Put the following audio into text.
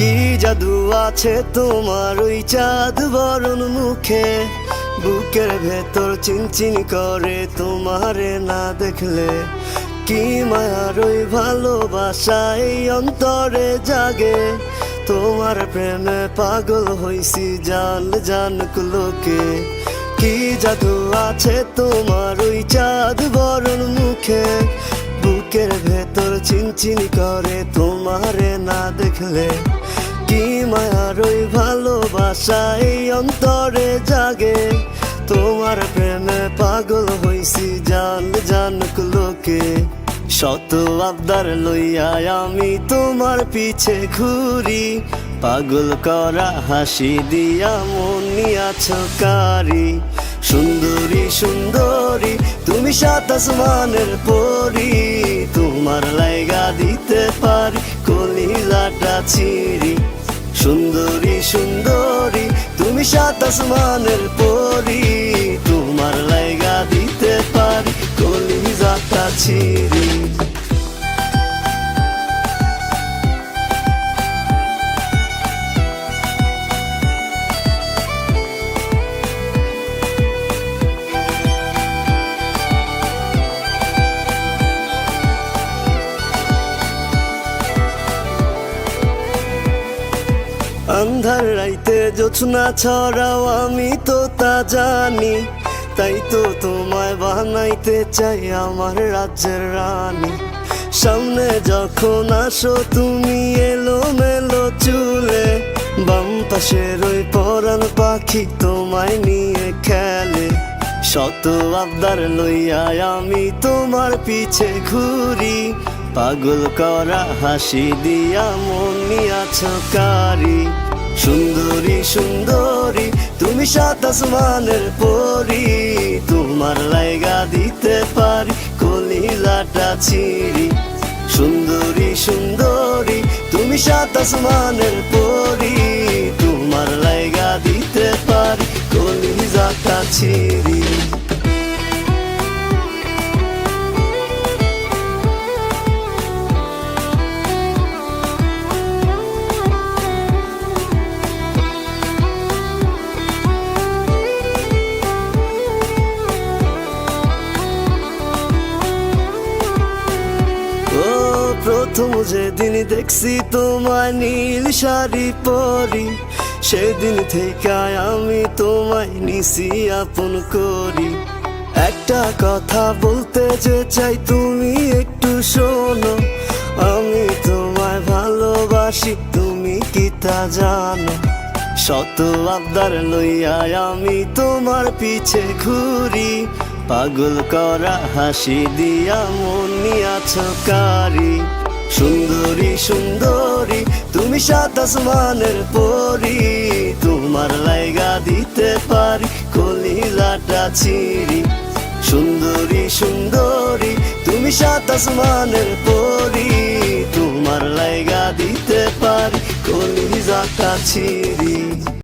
কি জাদু আছে তোমার ওই চাঁদ বরণ মুখে, বুকের ভেতর চিনচিন করে তোমারে না দেখলে। কি মায়ার ওই ভালোবাসা এই অন্তরে জাগে, তোমার প্রেমে পাগল হইছি জান জানুক লোকে। কি জাদু আছে তোমার ওই চাঁদ বরণ মুখে, বুকের ভেতর চিনচিন করে তোমারে না দেখলে। কি মায়ার ওই ভালোবাসা এই অন্তরে জাগে, তোমার প্রেমে পাগল হইছি জান জানুক লোকে। শত আবদার লইয়া আমি তোমার পিছে ঘুরি, পাগল করা হাসি দিয়া মন নিয়াছ কারি। সুন্দরী সুন্দরী তুমি সাত আসমানের পরি, তোমার লাইগা দিতে পারি কলিজাটা ছিঁড়ি। সুন্দরী সুন্দরী তুমি সাত আসমানের পরি, তোমার লাইগা দিতে পারি কলিজাটা ছিঁড়ি। আন্ধার রাইতে জোছনা ছড়াও আমি তো তা জানি, তাই তো তোমায় বানাইতে চাই আমার রাজ্যের রানী। সামনে যখন আসো তুমি এলো মেলো চুলে, বাম পাশের ওই পরাণ পাখি তোমায় নিয়ে খেলে। শত আবদার লইয়া আমি তোমার পিছে ঘুরি, পাগল করা হাসি দিয়া মন নিয়াছ কারি। সুন্দরী সুন্দরী তুমি সাত আসমানের পরি, তোমার লাইগা দিতে পারি কলিজাটা ছিঁড়ি। সুন্দরী সুন্দরী তুমি সাত আসমানের পরি, তোমার লাইগা দিতে পারি কলিজাটা ছিঁড়ি। প্রথম যেদিন দেখছি তোমায় নীল শাড়ি পরি, সেদিন থেকে আমি তোমায় নিছি আপন করি। একটা কথা বলতে যে চাই তুমি একটু শোনো, আমি তোমায় ভালোবাসি তুমি কি তা জানো। শত আবদার লইয়া আমি তোমার পিছে ঘুরি, পাগল করা হাসি দিয়া মন নিয়াছ কারি। সুন্দরী সুন্দরী তুমি সাত আসমানের পরি, তোমার লাইগা দিতে পারি কলিজাটা ছিঁড়ি। সুন্দরী সুন্দরী তুমি সাত আসমানের পরি, তোমার লাইগা দিতে পারি কলিজাটা ছিঁড়ি।